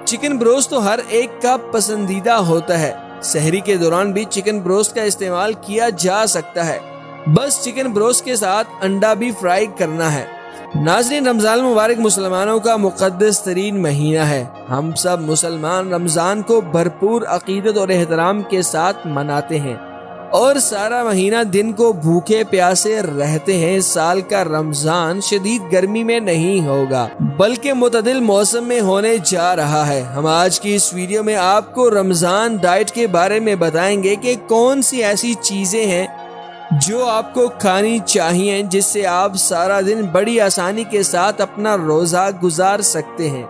Chicken broast तो हर एक का पसंदीदा होता है। सहरी के दौरान भी चिकन ब्रोस्ट का इस्तेमाल किया जा सकता है। बस चिकन ब्रोस्ट के साथ अंडा भी फ्राई करना है। नाज़रीन, रमजान मुबारक मुसलमानों का मुक़द्दस तरीन महीना है। हम सब मुसलमान रमजान को भरपूर अकीदत और एहतराम के साथ मनाते हैं और सारा महीना दिन को भूखे प्यासे रहते हैं। इस साल का रमजान शदीद गर्मी में नहीं होगा बल्कि मुतदिल मौसम में होने जा रहा है। हम आज की इस वीडियो में आपको रमजान डाइट के बारे में बताएंगे कि कौन सी ऐसी चीजें हैं जो आपको खानी चाहिए जिससे आप सारा दिन बड़ी आसानी के साथ अपना रोजा गुजार सकते हैं।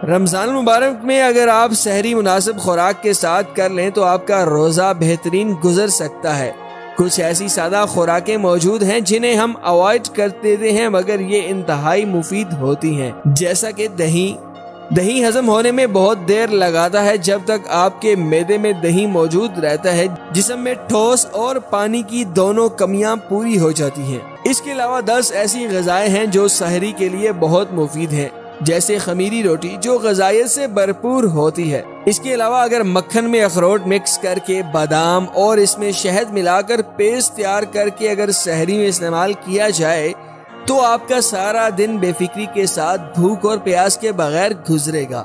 रमजान मुबारक में अगर आप सहरी मुनासिब खुराक के साथ कर लें तो आपका रोजा बेहतरीन गुजर सकता है। कुछ ऐसी सादा खुराकें मौजूद हैं जिन्हें हम अवॉइड करते हैं मगर ये इंतहाई मुफीद होती हैं, जैसा कि दही हजम होने में बहुत देर लगाता है। जब तक आपके मैदे में दही मौजूद रहता है जिस्म में ठोस और पानी की दोनों कमियां पूरी हो जाती हैं। इसके अलावा 10 ऐसी ग़िज़ाएं हैं जो सहरी के लिए बहुत मुफीद हैं, जैसे खमीरी रोटी जो ग़िज़ायत से भरपूर होती है। इसके अलावा अगर मक्खन में अखरोट मिक्स करके बादाम और इसमें शहद मिलाकर पेस्ट तैयार करके अगर सहरी में इस्तेमाल किया जाए तो आपका सारा दिन बेफिक्री के साथ भूख और प्यास के बगैर गुजरेगा।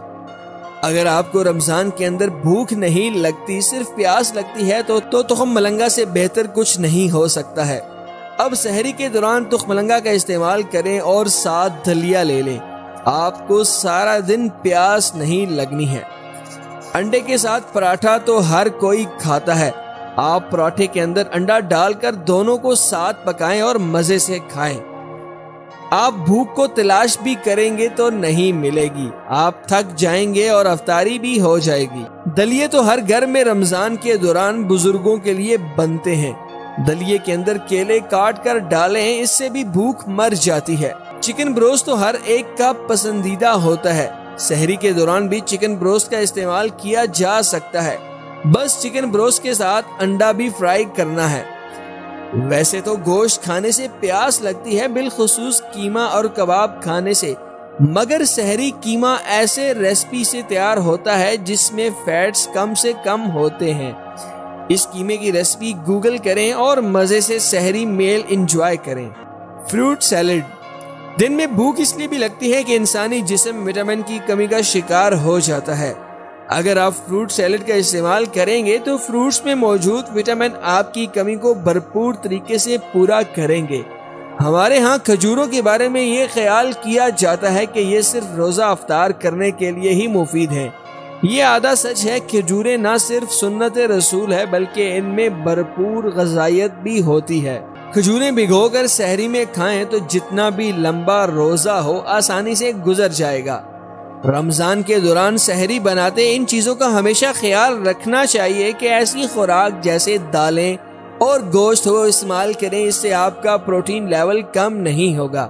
अगर आपको रमजान के अंदर भूख नहीं लगती, सिर्फ प्यास लगती है तो तुख्म मलंगा से बेहतर कुछ नहीं हो सकता है। अब सहरी के दौरान तुख्म मलंगा का इस्तेमाल करें और साथ दलिया ले लें। आपको सारा दिन प्यास नहीं लगनी है। अंडे के साथ पराठा तो हर कोई खाता है। आप पराठे के अंदर अंडा डालकर दोनों को साथ पकाएं और मजे से खाएं। आप भूख को तलाश भी करेंगे तो नहीं मिलेगी, आप थक जाएंगे और अफ्तारी भी हो जाएगी। दलिए तो हर घर में रमजान के दौरान बुजुर्गों के लिए बनते हैं। दलिए के अंदर केले काट कर डालें, इससे भी भूख मर जाती है। चिकन ब्रोस्ट तो हर एक का पसंदीदा होता है। सहरी के दौरान भी चिकन ब्रोस्ट का इस्तेमाल किया जा सकता है। बस चिकन ब्रोस्ट के साथ अंडा भी फ्राई करना है। वैसे तो गोश्त खाने से प्यास लगती है, बिलखुसूस कीमा और कबाब खाने से, मगर सहरी कीमा ऐसे रेसिपी से तैयार होता है जिसमें फैट्स कम से कम होते हैं। इस कीमे की रेसिपी गूगल करें और मजे से सहरी मेल एंजॉय करें। Fruit salad. दिन में भूख इसलिए भी लगती है कि इंसानी जिस्म विटामिन की कमी का शिकार हो जाता है। अगर आप फ्रूट सैलेड का इस्तेमाल करेंगे तो फ्रूट्स में मौजूद विटामिन आपकी कमी को भरपूर तरीके से पूरा करेंगे। हमारे यहाँ खजूरों के बारे में ये ख्याल किया जाता है कि ये सिर्फ रोज़ा अफ्तार करने के लिए ही मुफीद हैं। ये आधा सच है। खजूरें ना सिर्फ सुन्नत रसूल है बल्कि इनमें भरपूर ग़िज़ायत भी होती है। खजूरें भिगोकर सहरी में खाएं तो जितना भी लंबा रोज़ा हो आसानी से गुजर जाएगा। रमजान के दौरान सहरी बनाते इन चीजों का हमेशा ख्याल रखना चाहिए कि ऐसी खुराक जैसे दालें और गोश्त हो इस्तेमाल करें। इससे आपका प्रोटीन लेवल कम नहीं होगा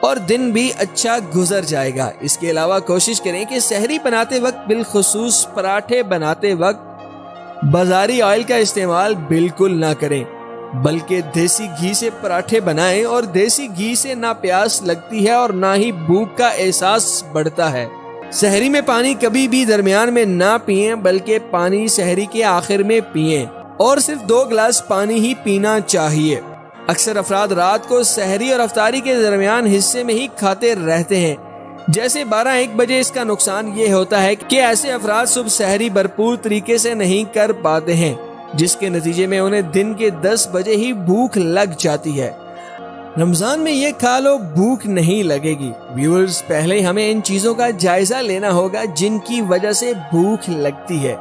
और दिन भी अच्छा गुजर जाएगा। इसके अलावा कोशिश करें कि सहरी बनाते वक्त, बिलखुसूस पराठे बनाते वक्त, बाजारी ऑयल का इस्तेमाल बिल्कुल ना करें बल्कि देसी घी से पराठे बनाएं। और देसी घी से ना प्यास लगती है और ना ही भूख का एहसास बढ़ता है। सहरी में पानी कभी भी दरमियान में ना पिएं बल्कि पानी सहरी के आखिर में पिएं और सिर्फ 2 गिलास पानी ही पीना चाहिए। अक्सर अफराद रात को सहरी और अफ्तारी के दरमियान हिस्से में ही खाते रहते हैं, जैसे 12-1 बजे। इसका नुकसान ये होता है कि ऐसे अफराद सुबह सहरी भरपूर तरीके से नहीं कर पाते हैं, जिसके नतीजे में उन्हें दिन के 10 बजे ही भूख लग जाती है। रमजान में ये खा लो, भूख नहीं लगेगी। व्यूअर्स, पहले हमें इन चीजों का जायजा लेना होगा जिनकी वजह से भूख लगती है।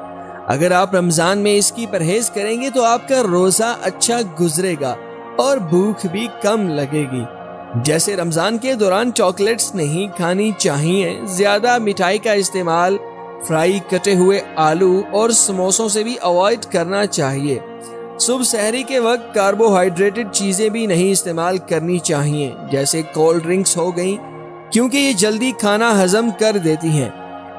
अगर आप रमजान में इसकी परहेज करेंगे तो आपका रोजा अच्छा गुजरेगा और भूख भी कम लगेगी। जैसे रमजान के दौरान चॉकलेट्स नहीं खानी चाहिए, ज्यादा मिठाई का इस्तेमाल, फ्राई कटे हुए आलू और समोसों से भी अवॉइड करना चाहिए। सुबह सहरी के वक्त कार्बोहाइड्रेटेड चीजें भी नहीं इस्तेमाल करनी चाहिए, जैसे कोल्ड ड्रिंक्स हो गई, क्योंकि ये जल्दी खाना हजम कर देती हैं।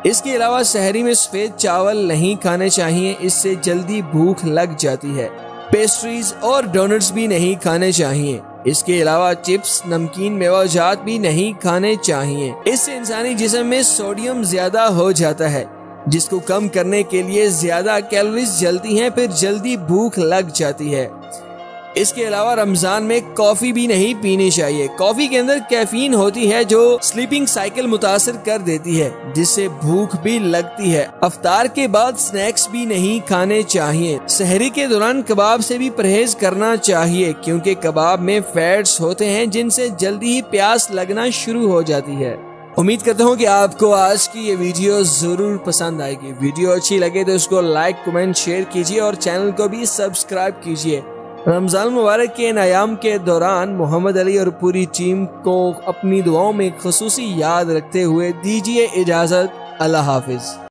इसके अलावा सहरी में सफेद चावल नहीं खाने चाहिए, इससे जल्दी भूख लग जाती है। पेस्ट्रीज और डोनट्स भी नहीं खाने चाहिए। इसके अलावा चिप्स, नमकीन, मेवाजात भी नहीं खाने चाहिए। इससे इंसानी जिस्म में सोडियम ज्यादा हो जाता है, जिसको कम करने के लिए ज्यादा कैलोरीज जलती हैं, फिर जल्दी भूख लग जाती है। इसके अलावा रमजान में कॉफी भी नहीं पीनी चाहिए। कॉफी के अंदर कैफीन होती है जो स्लीपिंग साइकिल मुतासर कर देती है, जिससे भूख भी लगती है। अफ्तार के बाद स्नैक्स भी नहीं खाने चाहिए। सहरी के दौरान कबाब से भी परहेज करना चाहिए, क्योंकि कबाब में फैट्स होते हैं जिनसे जल्दी ही प्यास लगना शुरू हो जाती है। उम्मीद करता हूँ कि आपको आज की ये वीडियो जरूर पसंद आएगी। वीडियो अच्छी लगे तो इसको लाइक, कमेंट, शेयर कीजिए और चैनल को भी सब्सक्राइब कीजिए। रमजान मुबारक के इन अयाम के दौरान मोहम्मद अली और पूरी टीम को अपनी दुआओं में खुसूसी याद रखते हुए दीजिए इजाजत। अल्लाह हाफिज।